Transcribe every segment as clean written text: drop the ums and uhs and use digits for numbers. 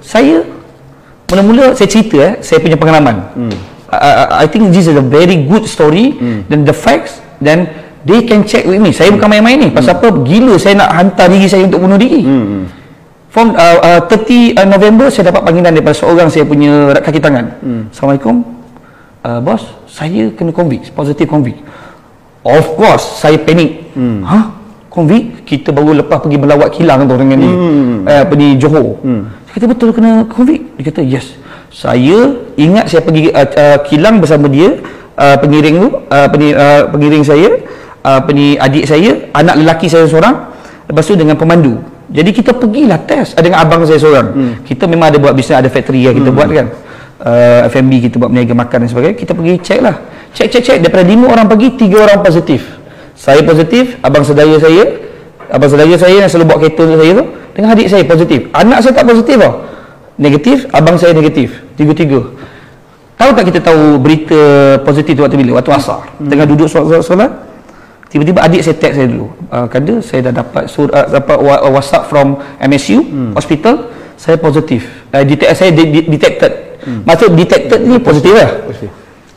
Saya mula-mula saya cerita saya punya pengalaman. I think this is a very good story dan the facts, then they can check with me. Saya bukan main-main ni. Pasal apa? Gila saya nak hantar diri saya untuk bunuh diri. From 30 November saya dapat panggilan daripada seorang saya punya kaki tangan. Assalamualaikum. Bos, saya kena convict, positive convict. Of course, saya panik. Convict? Kita baru lepas pergi melawat kilang tu dengan ni. Di Johor. Saya kata betul kena convict? Dia kata yes. Saya ingat saya pergi kilang bersama dia, pengiring tu, pengiring saya, adik saya, anak lelaki saya seorang, lepas tu dengan pemandu. Jadi kita pergilah test dengan abang saya seorang. Kita memang ada buat bisnes, ada factory yang kita buat kan. F&B kita buat berniaga makan dan sebagainya. Kita pergi check lah. Check daripada 5 orang pergi, 3 orang positif. Saya positif, abang saudara saya yang selalu bawa kereta untuk saya tu dengan adik saya positif. Anak saya tak positif tau. Negatif, abang saya negatif. Tiga-tiga. Tahu tak kita tahu berita positif tu waktu bila? Waktu asar. Tengah duduk solat. Tiba-tiba adik saya text saya dulu. Kanda, saya dah dapat WhatsApp from MSU hospital. Saya positif. Saya detected. Maksud detected ni positif lah.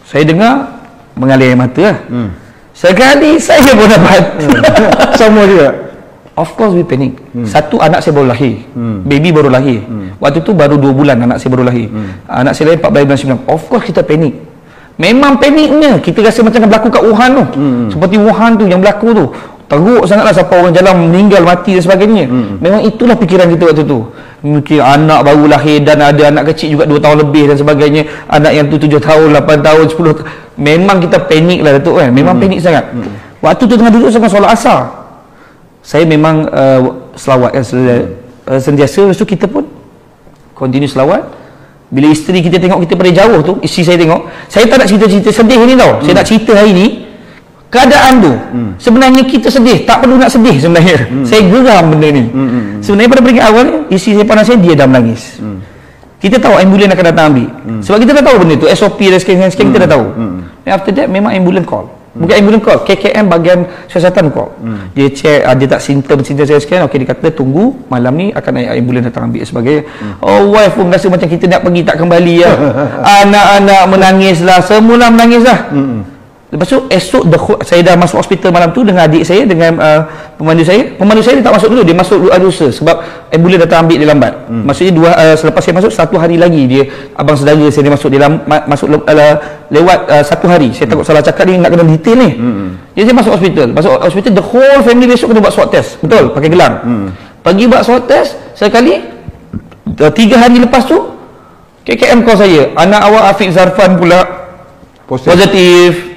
Saya dengar mengalir air mata lah. Sekali saya pun dapat. Sama juga. Of course we panic. Satu, anak saya baru lahir. Baby baru lahir. Waktu tu baru 2 bulan anak saya baru lahir. Anak saya lahir 14 bulan 9. Of course kita panik. Memang paniknya. Kita rasa macam yang berlaku kat Wuhan tu. Seperti Wuhan tu yang berlaku tu. Teruk sangatlah sampai orang jalan meninggal, mati dan sebagainya. Memang itulah fikiran kita waktu tu. Mungkin anak baru lahir dan ada anak kecil juga 2 tahun lebih dan sebagainya. Anak yang tu 7 tahun, 8 tahun, 10 tahun. Memang kita panik lah Datuk kan. Memang panik sangat. Waktu tu tengah duduk sama solat asar. Saya memang selawat kan sentiasa. Lepas tu kita pun continue selawat. Bila isteri kita tengok kita pada jauh tu, isteri saya tengok, saya tak nak cerita-cerita sedih ni tau. Saya nak cerita hari ni keadaan tu. Sebenarnya kita sedih, tak perlu nak sedih sebenarnya. Saya geram benda ni. Sebenarnya pada peringkat awal isteri saya pandang saya, dia dah menangis. Kita tahu ambulan akan datang ambil. Sebab kita dah tahu benda tu, SOP dan sekian kita dah tahu. And after that memang ambulan call. Bukan ambulans call, KKM bahagian siasatan call. Dia check ada tak simptom saya sekian. Okey, dia kata tunggu malam ni akan naik ambulans datang ambil sebagainya. Oh, wife pun rasa macam kita nak pergi tak kembali lah. Anak-anak menangis lah, semula menangis lah. Lepas tu esok saya dah masuk hospital malam tu dengan adik saya, dengan pemandu saya. Pemandu saya dia tak masuk dulu, dia masuk lusa sebab ambulans datang ambil dia lambat. Maksudnya selepas saya masuk 1 hari lagi dia, abang saudara saya dia masuk, dia masuk lewat 1 hari. Saya takut salah cakap, dia nak kena detail ni. Jadi saya masuk hospital, the whole family besok kena buat swab test. Betul, pakai gelang. Pergi buat swab test sekali. 3 hari lepas tu KKM call saya, anak awak Afiq Zarfan pula positif.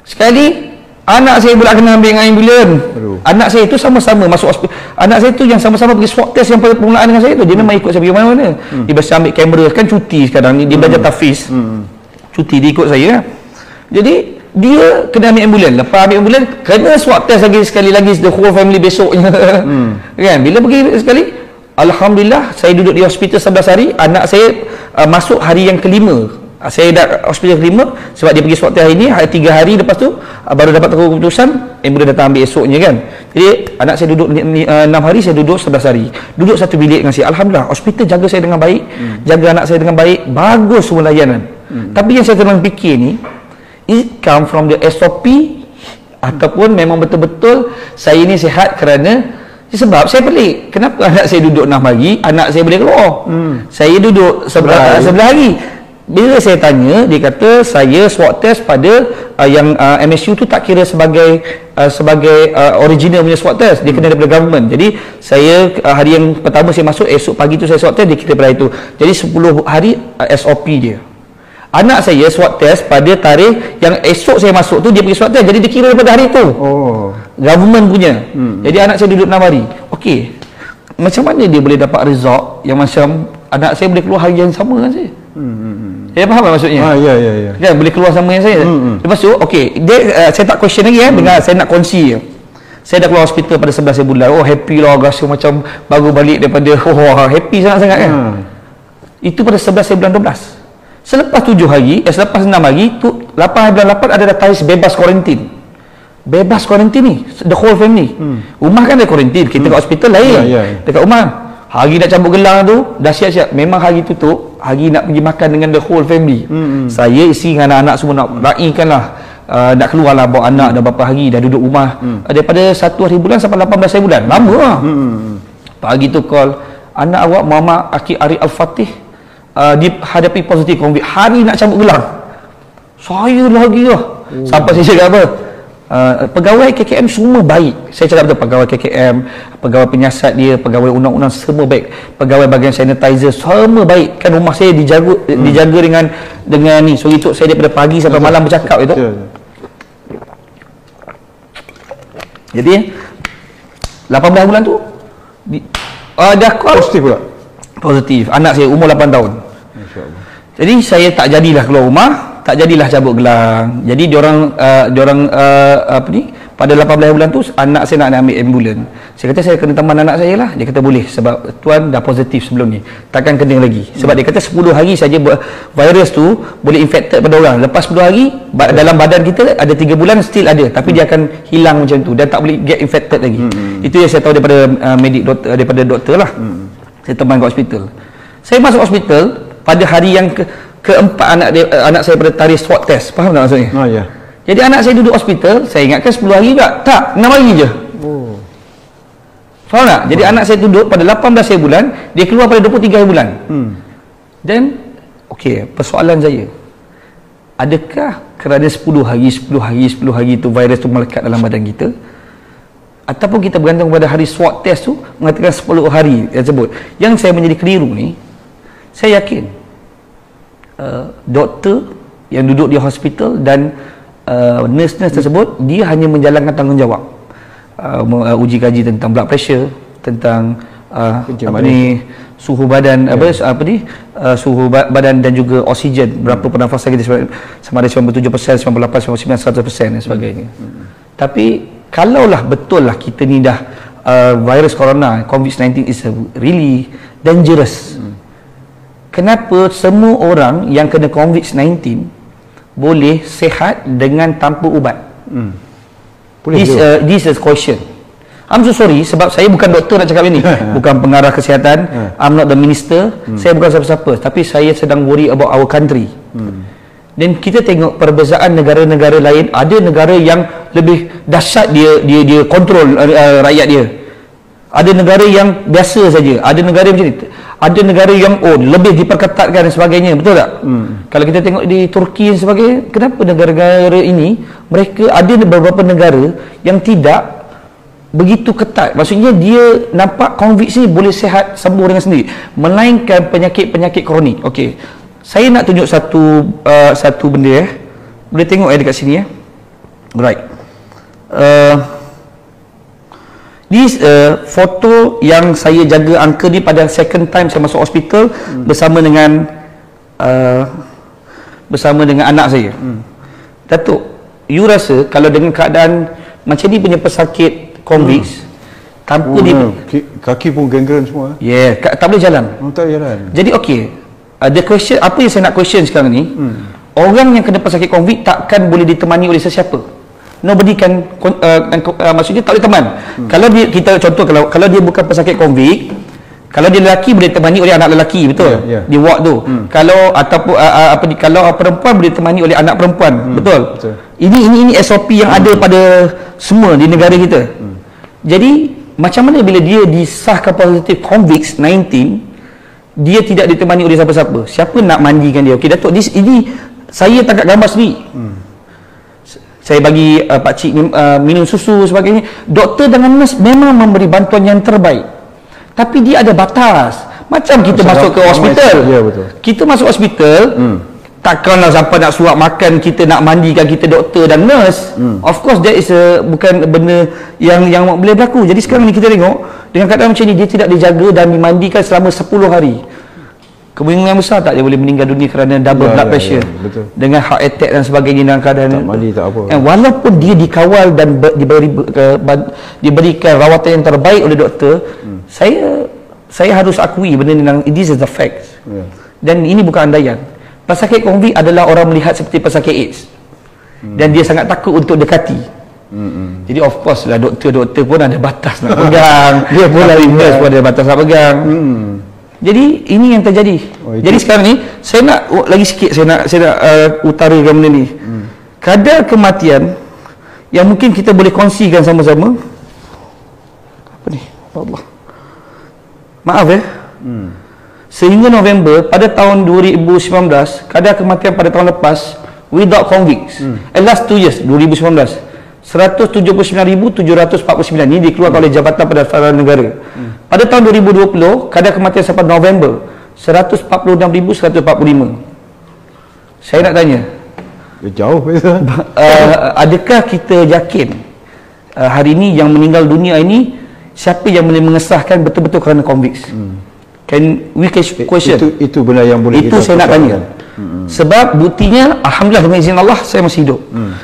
Sekali anak saya pula kena ambil dengan ambulans. Anak saya itu sama-sama masuk hospital. Anak saya tu yang sama-sama pergi swab test yang permulaan dengan saya tu. Dia memang ikut saya pergi mana-mana. Dia biasa ambil kamera, kan cuti sekarang ni, dia belajar tahfiz. Cuti dia ikut saya. Jadi dia kena ambil ambulans. Lepas ambil ambulans kena swab test lagi sekali lagi, the whole family besoknya. Kan bila pergi sekali, alhamdulillah saya duduk di hospital 11 hari. Anak saya masuk hari yang kelima. Saya dah hospital kelima sebab dia pergi swab test hari ni, 3 hari lepas tu baru dapat keputusan ambulans datang ambil esoknya kan. Jadi anak saya duduk 6 hari, saya duduk 11 hari. Duduk satu bilik dengan saya. Alhamdulillah hospital jaga saya dengan baik, jaga anak saya dengan baik, bagus semua layanan. Tapi yang saya tengah fikir ni, it come from the SOP ataupun memang betul-betul saya ni sihat kerana sebab saya pelik. Kenapa anak saya duduk 6 hari, anak saya boleh keluar? Saya duduk 11 hari. Bila saya tanya, dia kata saya swab test pada yang MSU tu tak kira sebagai original punya swab test, dia kena daripada government. Jadi saya hari yang pertama saya masuk, esok pagi tu saya swab test, dia kira pada itu. Jadi 10 hari SOP dia. Anak saya swab test pada tarikh yang esok saya masuk tu, dia pergi swab test, jadi dia kira daripada hari tu. Government punya. Jadi anak saya duduk 6 hari. Okey, macam mana dia boleh dapat result yang macam anak saya boleh keluar hari yang sama kan saya? Saya faham tak maksudnya? Ya. Kan boleh keluar sama yang saya. Lepas tu okey, saya tak question lagi dengan saya nak kongsi. Saya dah keluar hospital pada 11 bulan. Oh, happy lah, rasa macam baru balik daripada happy sangat-sangat kan. Itu pada 11 bulan 12. Selepas 7 hari, selepas 6 hari tu 8 bulan 8 ada datang bebas kuarantin. Bebas kuarantin ni the whole family. Rumah kan ada kuarantin, kita kat hospital lain. Dekat rumah Hari nak cabut gelang tu dah siap-siap. Memang hari tutup, hari nak pergi makan dengan the whole family. Saya, isteri dengan anak-anak semua nak raikan lah. Nak keluar lah bawa anak dah berapa hari, dah duduk rumah daripada 1 hari bulan sampai 18 hari bulan. Lama lah. Pagi tu call, anak awak Muhammad Akid Arif Al-Fatih dihadapi positif COVID. Hari nak cabut gelang. Saya lagi lah. Sampai saya cakap apa? Pegawai KKM semua baik. Saya cakap betul, pegawai KKM, pegawai penyiasat dia, pegawai undang-undang semua baik, pegawai bahagian sanitizer semua baik. Kan rumah saya dijaga dengan ni. So itu saya daripada pagi sampai malam bercakap itu. Jadi 18 bulan tu dah call Positif pula. positif. Anak saya umur 8 tahun. Jadi saya tak jadilah keluar rumah, tak jadilah cabut gelang. Jadi diorang apa ni, pada 18 bulan tu anak saya nak ambil ambulan. Saya kata saya kena teman anak saya lah. Dia kata boleh sebab tuan dah positif sebelum ni, takkan kena lagi. Sebab dia kata 10 hari saja virus tu boleh infected pada orang. Lepas 10 hari dalam badan kita ada 3 bulan still ada, tapi dia akan hilang macam tu dan tak boleh get infected lagi. Itu yang saya tahu daripada daripada doktor lah. Saya teman kat hospital. Saya masuk hospital pada hari yang keempat anak saya pada tarikh swab test. Faham tak maksudnya? Oh ya. Jadi anak saya duduk hospital, saya ingatkan 10 hari juga. Tak, 6 hari je. Oh. Faham tak? Jadi anak saya duduk pada 18 hari bulan, dia keluar pada 23 hari bulan. Dan okey, persoalan saya, adakah kerana 10 hari tu virus tu melekat dalam badan kita, ataupun kita bergantung pada hari swab test tu mengatakan 10 hari tersebut. Yang saya menjadi keliru ni, saya yakin doktor yang duduk di hospital dan nurse-nurse tersebut, dia hanya menjalankan tanggungjawab uji kaji tentang blood pressure, tentang suhu badan, suhu badan dan juga oksigen, berapa pernafasan kita, sama ada 97%, 98%, 99%, 100% dan sebagainya. Tapi kalaulah betul lah kita ni dah virus corona, COVID-19 is really dangerous. Kenapa semua orang yang kena COVID-19 boleh sihat dengan tanpa ubat? This is question. I'm so sorry sebab saya bukan doktor nak cakap ini. Bukan pengarah kesihatan. I'm not the minister. Saya bukan siapa-siapa. Tapi saya sedang worry about our country. Dan kita tengok perbezaan negara-negara lain. Ada negara yang lebih dahsyat dia kontrol rakyat dia. Ada negara yang biasa saja. Ada negara macam ni. Ada negara yang lebih diperketatkan dan sebagainya, betul tak? Kalau kita tengok di Turki dan sebagainya, kenapa negara-negara ini mereka ada beberapa negara yang tidak begitu ketat. Maksudnya dia nampak COVID ni boleh sihat sembuh dengan sendiri, melainkan penyakit-penyakit kronik. Okey. Saya nak tunjuk satu benda Boleh tengok dekat sini Right. This foto yang saya jaga angka ni pada second time saya masuk hospital bersama dengan anak saya. Datuk, you rasa kalau dengan keadaan macam ni punya pesakit COVID tanpa kaki pun gangren semua. Tak boleh jalan. Tak jalan. Jadi okey, the question, apa yang saya nak question sekarang ni, orang yang kena pesakit COVID takkan boleh ditemani oleh sesiapa. Nobody can maksudnya tak boleh teman. Kalau kita contoh, kalau dia bukan pesakit COVID, kalau dia lelaki boleh ditemani oleh anak lelaki, betul? Di ward tu. Kalau ataupun kalau perempuan boleh ditemani oleh anak perempuan, betul? Ini SOP yang ada pada semua di negara kita. Jadi macam mana bila dia disahkan positif COVID-19, dia tidak ditemani oleh siapa-siapa? Siapa nak mandikan dia? Okey Datuk, ini saya tangkap gambar sendiri. Saya bagi pakcik minum susu sebagainya. Doktor dengan nurse memang memberi bantuan yang terbaik. Tapi dia ada batas. Macam kita masuk ke hospital. Ya, betul. Kita masuk hospital, takkanlah sampai nak suap makan, kita nak mandikan kita doktor dan nurse. Of course that is bukan benda yang boleh berlaku. Jadi sekarang ni kita tengok dengan keadaan macam ni, dia tidak dijaga dan dimandikan selama 10 hari. Kemungkinan besar tak dia boleh meninggal dunia kerana double blood pressure, dengan heart attack dan sebagainya dalam keadaan tak mandi tak apa. Walaupun dia dikawal dan diberikan rawatan yang terbaik oleh doktor, saya harus akui benda ni, this is the fact. Dan ini bukan andaian. Pesakit COVID adalah orang melihat seperti pesakit AIDS, dan dia sangat takut untuk dekati. Jadi of course lah doktor-doktor pun ada batas nak pegang. Dia pula invest pun ada batas nak pegang. Jadi ini yang terjadi. Jadi sekarang ni saya nak lagi sikit saya nak utarakan benda ni. Kadar kematian yang mungkin kita boleh kongsikan sama-sama. Apa ni? Allah. Maaf sehingga November pada tahun 2019, kadar kematian pada tahun lepas without convicts last 2 years 2019 179,749 ini dikeluarkan oleh Jabatan Pendaftaran Negara. Pada tahun 2020 kadar kematian sampai November 146,145. Saya nak tanya, jauh beza. adakah kita yakin hari ini yang meninggal dunia ini siapa yang boleh mengesahkan betul-betul kerana convicts? Can we question? Itu benda yang boleh itu saya nak tanya. Sebab buktinya alhamdulillah dengan izin Allah saya masih hidup.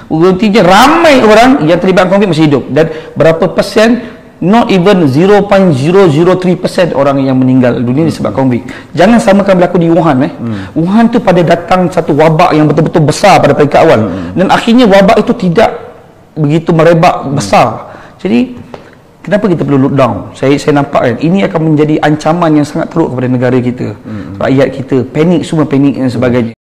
Buktinya ramai orang yang terlibat convict masih hidup, dan berapa persen, not even 0.003% orang yang meninggal dunia disebabkan convict. Jangan samakan berlaku di Wuhan. Wuhan tu pada datang satu wabak yang betul-betul besar pada peringkat awal, dan akhirnya wabak itu tidak begitu merebak besar. Jadi kenapa kita perlu lockdown? Saya nampak kan ini akan menjadi ancaman yang sangat teruk kepada negara kita, rakyat kita, panik, semua panik dan sebagainya.